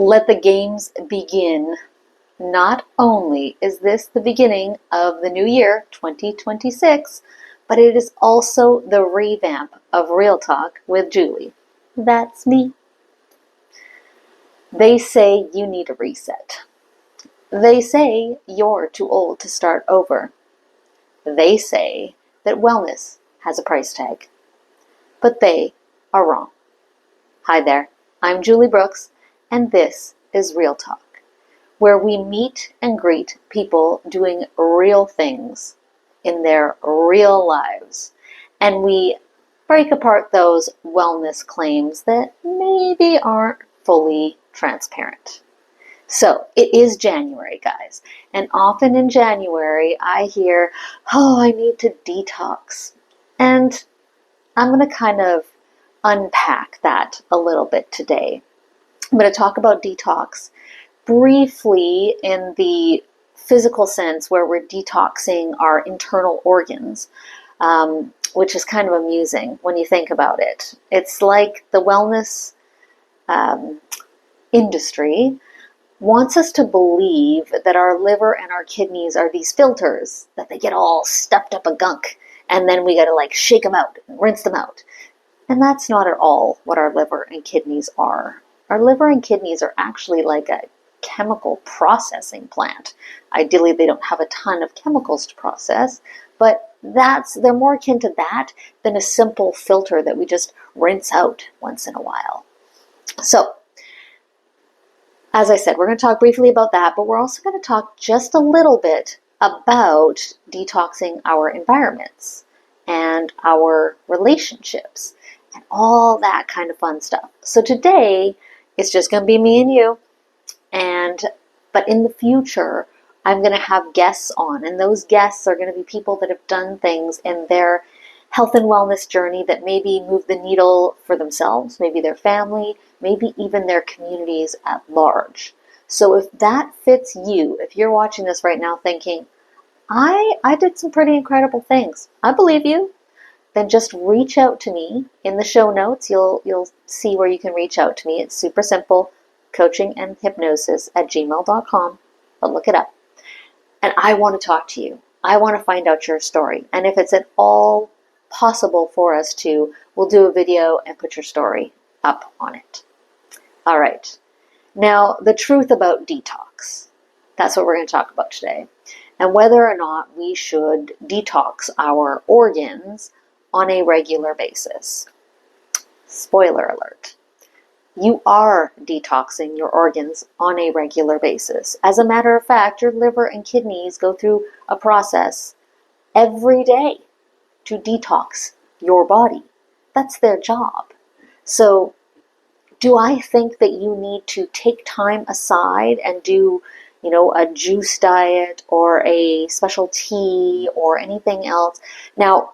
Let the games begin. Not only is this the beginning of the new year, 2026, but it is also the revamp of Real Talk with Julie. That's me. They say you need a reset. They say you're too old to start over. They say that wellness has a price tag. But they are wrong. Hi there, I'm Julie Brooks, and this is Real Talk, where we meet and greet people doing real things in their real lives. And we break apart those wellness claims that maybe aren't fully transparent. So it is January, guys. And often in January, I hear, oh, I need to detox. And I'm going to kind of unpack that a little bit today. I'm going to talk about detox briefly in the physical sense where we're detoxing our internal organs, which is kind of amusing when you think about it. It's like the wellness industry wants us to believe that our liver and our kidneys are these filters, that they get all stuffed up a gunk, and then we got to shake them out and rinse them out. And that's not at all what our liver and kidneys are. Our liver and kidneys are actually like a chemical processing plant. Ideally, they don't have a ton of chemicals to process, but they're more akin to that than a simple filter that we just rinse out once in a while. So, as I said, we're going to talk briefly about that, but we're also going to talk just a little bit about detoxing our environments and our relationships and all that kind of fun stuff. So today, it's just going to be me and you. But in the future, I'm going to have guests on, and those guests are going to be people that have done things in their health and wellness journey that maybe move the needle for themselves, maybe their family, maybe even their communities at large. So if that fits you, if you're watching this right now thinking, I did some pretty incredible things, I believe you, then just reach out to me. In the show notes, you'll see where you can reach out to me. It's super simple, coachingandhypnosis@gmail.com, but look it up. And I want to talk to you. I want to find out your story. And if it's at all possible for us to, we'll do a video and put your story up on it. All right. Now, the truth about detox. That's what we're going to talk about today. And whether or not we should detox our organs on a regular basis. Spoiler alert. You are detoxing your organs on a regular basis. As a matter of fact, your liver and kidneys go through a process every day to detox your body. That's their job. So, do I think that you need to take time aside and do, a juice diet or a special tea or anything else? Now,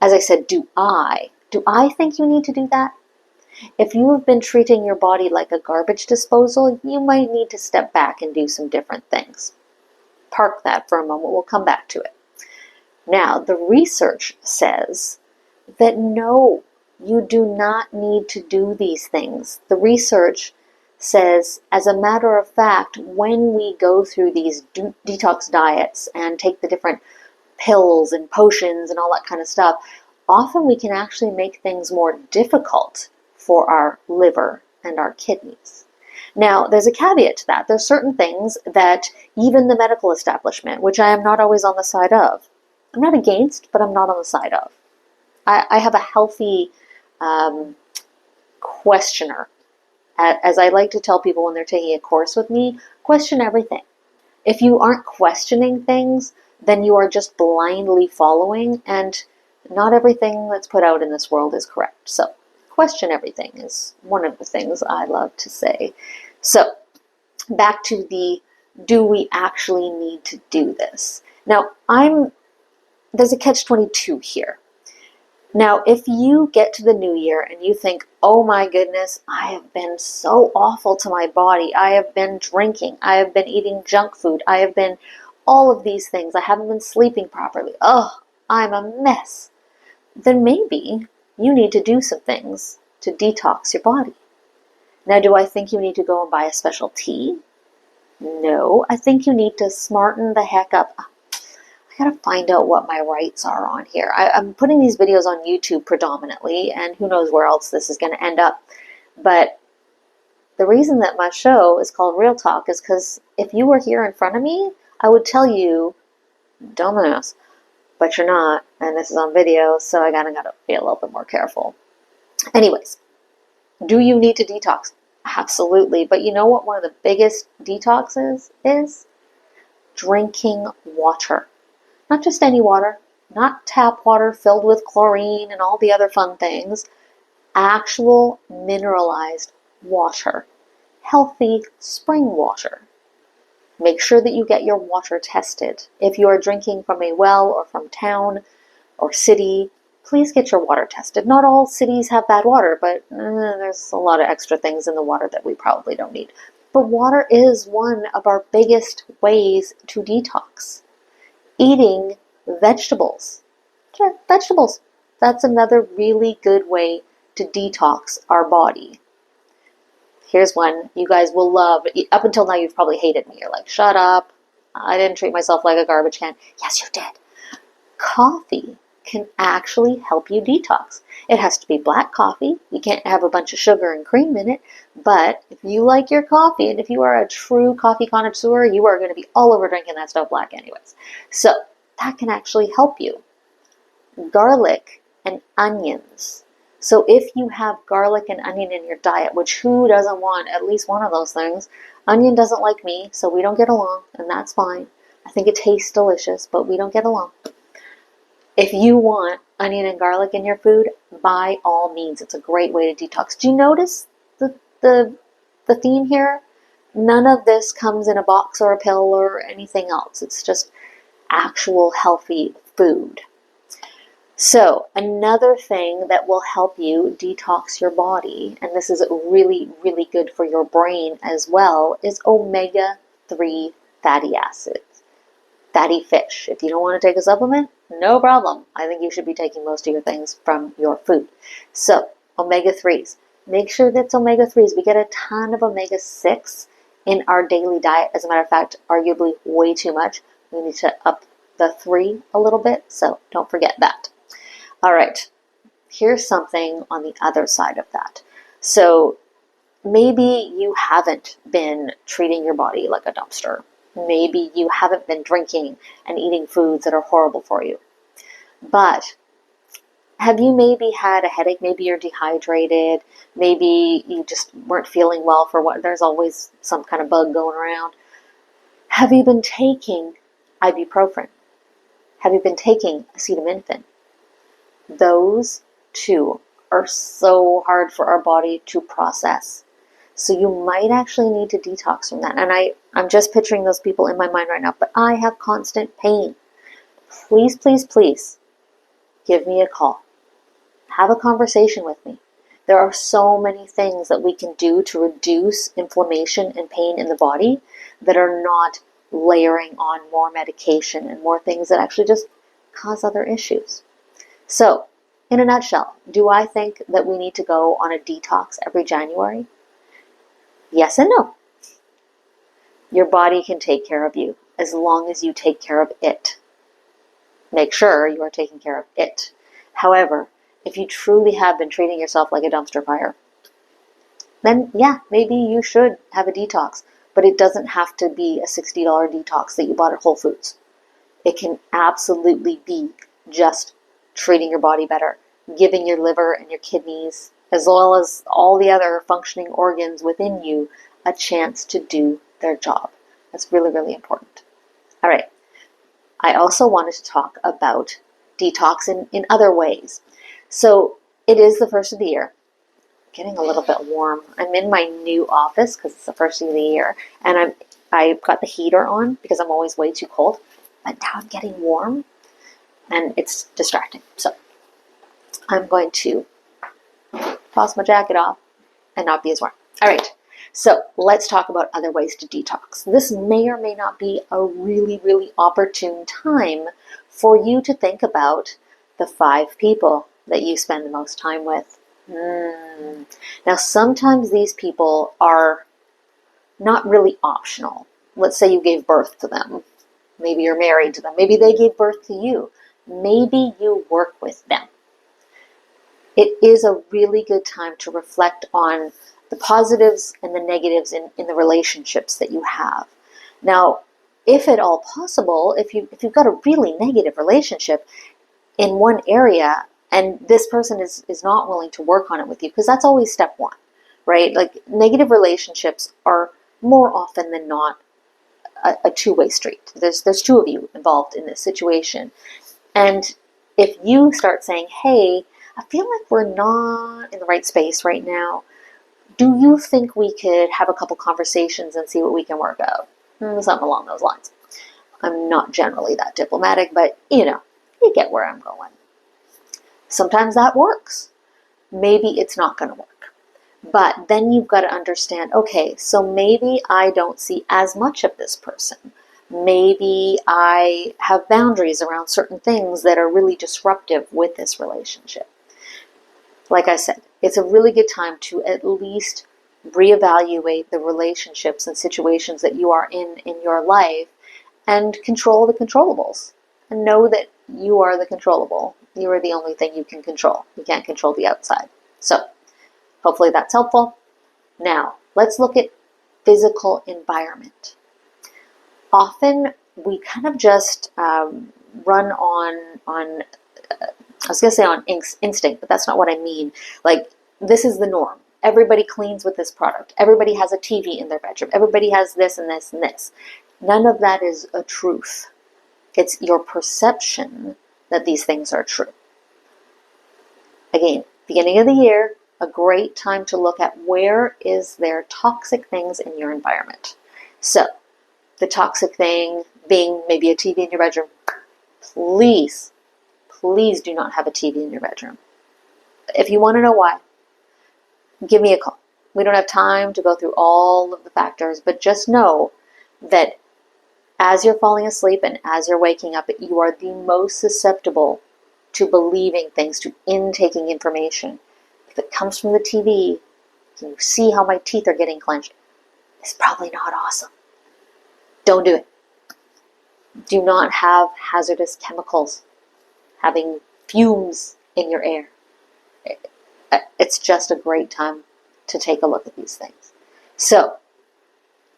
as I said, do I think you need to do that? If you have been treating your body like a garbage disposal, you might need to step back and do some different things. Park that for a moment. We'll come back to it. Now, the research says that no, you do not need to do these things. The research says, as a matter of fact, when we go through these detox diets and take the different pills and potions and all that kind of stuff, often we can actually make things more difficult for our liver and our kidneys. Now, there's a caveat to that. There's certain things that even the medical establishment, which I am not always on the side of, I'm not against, but I'm not on the side of. I have a healthy questioner. As I like to tell people when they're taking a course with me, question everything. If you aren't questioning things, then you are just blindly following, and not everything that's put out in this world is correct. So, question everything is one of the things I love to say. So, back to the, do we actually need to do this? Now, there's a catch-22 here. Now, if you get to the new year and you think, oh my goodness, I have been so awful to my body. I have been drinking. I have been eating junk food. I have been all of these things. I haven't been sleeping properly. Oh, I'm a mess. Then maybe you need to do some things to detox your body. Now, do I think you need to go and buy a special tea? No, I think you need to smarten the heck up. I gotta find out what my rights are on here. I'm putting these videos on YouTube predominantly, and who knows where else this is going to end up. But the reason that my show is called Real Talk is because if you were here in front of me, I would tell you, dumbass, but you're not, and this is on video, so I gotta be a little bit more careful. Anyways, do you need to detox? Absolutely. But you know what one of the biggest detoxes is? Drinking water. Not just any water, not tap water filled with chlorine and all the other fun things. Actual mineralized water. Healthy spring water. Make sure that you get your water tested. If you are drinking from a well or from town or city, please get your water tested. Not all cities have bad water, but there's a lot of extra things in the water that we probably don't need. But water is one of our biggest ways to detox. Eating vegetables. Sure, vegetables. That's another really good way to detox our body. Here's one you guys will love. Up until now, you've probably hated me. You're like, shut up. I didn't treat myself like a garbage can. Yes, you did. Coffee can actually help you detox. It has to be black coffee. You can't have a bunch of sugar and cream in it. But if you like your coffee, and if you are a true coffee connoisseur, you are going to be all over drinking that stuff black anyways. So that can actually help you. Garlic and onions. So if you have garlic and onion in your diet, which who doesn't want at least one of those things? Onion doesn't like me, so we don't get along, and that's fine. I think it tastes delicious, but we don't get along. If you want onion and garlic in your food, by all means, it's a great way to detox. Do you notice the theme here? None of this comes in a box or a pill or anything else. It's just actual healthy food. So another thing that will help you detox your body, and this is really, really good for your brain as well, is omega-3 fatty acids. Fatty fish. If you don't want to take a supplement, no problem. I think you should be taking most of your things from your food. So, omega-3s. Make sure that's omega-3s. We get a ton of omega-6 in our daily diet. As a matter of fact, arguably way too much. We need to up the 3 a little bit, so don't forget that. All right, here's something on the other side of that. So, maybe you haven't been treating your body like a dumpster. Maybe you haven't been drinking and eating foods that are horrible for you. But have you maybe had a headache? Maybe you're dehydrated. Maybe you just weren't feeling well for what? There's always some kind of bug going around. Have you been taking ibuprofen? Have you been taking acetaminophen? Those two are so hard for our body to process. So you might actually need to detox from that. And I'm just picturing those people in my mind right now, but I have constant pain. Please, please, please give me a call. Have a conversation with me. There are so many things that we can do to reduce inflammation and pain in the body that are not layering on more medication and more things that actually just cause other issues. So, in a nutshell, do I think that we need to go on a detox every January? Yes and no. Your body can take care of you as long as you take care of it. Make sure you are taking care of it. However, if you truly have been treating yourself like a dumpster fire, then yeah, maybe you should have a detox. But it doesn't have to be a $60 detox that you bought at Whole Foods. It can absolutely be just treating your body better, giving your liver and your kidneys, as well as all the other functioning organs within you, a chance to do their job. That's really, really important. All right. I also wanted to talk about detox in other ways. So it is the first of the year. Getting a little bit warm. I'm in my new office because it's the first of the year, and I've got the heater on because I'm always way too cold. But now I'm getting warm, and it's distracting. So I'm going to toss my jacket off and not be as warm. All right, so let's talk about other ways to detox. This may or may not be a really, really opportune time for you to think about the 5 people that you spend the most time with Now, sometimes these people are not really optional. Let's say you gave birth to them. Maybe you're married to them. Maybe they gave birth to you. Maybe you work with them. It is a really good time to reflect on the positives and the negatives in the relationships that you have. Now, if at all possible, if you've got a really negative relationship in one area and this person is not willing to work on it with you, because that's always step one, right? Like, negative relationships are more often than not a two-way street. There's two of you involved in this situation. And if you start saying, hey, I feel like we're not in the right space right now, do you think we could have a couple conversations and see what we can work out? Something along those lines. I'm not generally that diplomatic, but you get where I'm going. Sometimes that works. Maybe it's not going to work. But then you've got to understand, okay, so maybe I don't see as much of this person. Maybe I have boundaries around certain things that are really disruptive with this relationship. Like I said, it's a really good time to at least reevaluate the relationships and situations that you are in your life and control the controllables. And know that you are the controllable. You are the only thing you can control. You can't control the outside. So, hopefully that's helpful. Now, let's look at physical environment. Often we kind of just run on I was going to say on instinct, but that's not what I mean. Like, this is the norm. Everybody cleans with this product. Everybody has a TV in their bedroom. Everybody has this and this and this. None of that is a truth. It's your perception that these things are true. Again, beginning of the year, a great time to look at where is there toxic things in your environment. So, the toxic thing being maybe a TV in your bedroom. Please do not have a TV in your bedroom. If you want to know why, give me a call. We don't have time to go through all of the factors, but just know that as you're falling asleep and as you're waking up, you are the most susceptible to believing things, to intaking information. If it comes from the TV, can you see how my teeth are getting clenched? It's probably not awesome. Don't do it. Do not have hazardous chemicals, having fumes in your air. It's just a great time to take a look at these things. So,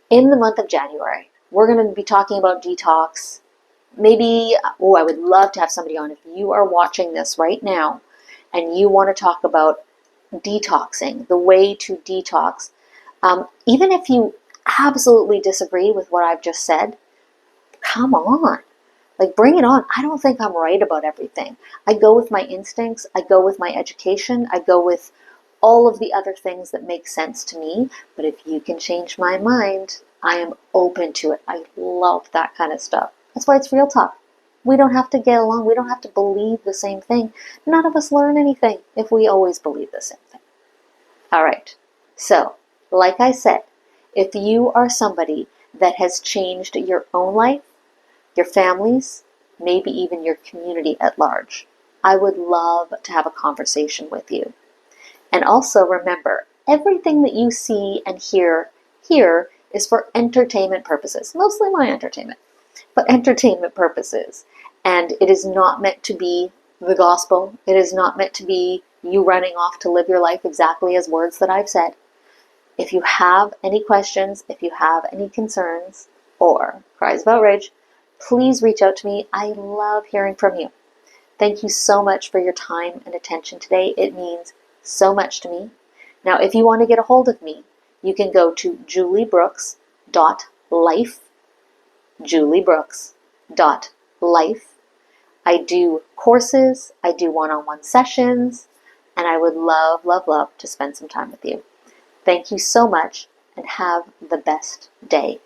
in the month of January, we're going to be talking about detox. Maybe, I would love to have somebody on. If you are watching this right now and you want to talk about detoxing, the way to detox, even if you absolutely disagree with what I've just said, come on. Like, bring it on. I don't think I'm right about everything. I go with my instincts. I go with my education. I go with all of the other things that make sense to me. But if you can change my mind, I am open to it. I love that kind of stuff. That's why it's Real Talk. We don't have to get along. We don't have to believe the same thing. None of us learn anything if we always believe the same thing. All right. So, like I said, if you are somebody that has changed your own life, your families, maybe even your community at large, I would love to have a conversation with you. And also remember, everything that you see and hear here is for entertainment purposes, mostly my entertainment, but entertainment purposes. And it is not meant to be the gospel. It is not meant to be you running off to live your life exactly as words that I've said. If you have any questions, if you have any concerns or cries of outrage, please reach out to me. I love hearing from you. Thank you so much for your time and attention today. It means so much to me. Now, if you want to get a hold of me, you can go to Juliebrooks.life. Juliebrooks.life. I do courses, I do one-on-one sessions, and I would love, love, love to spend some time with you. Thank you so much, and have the best day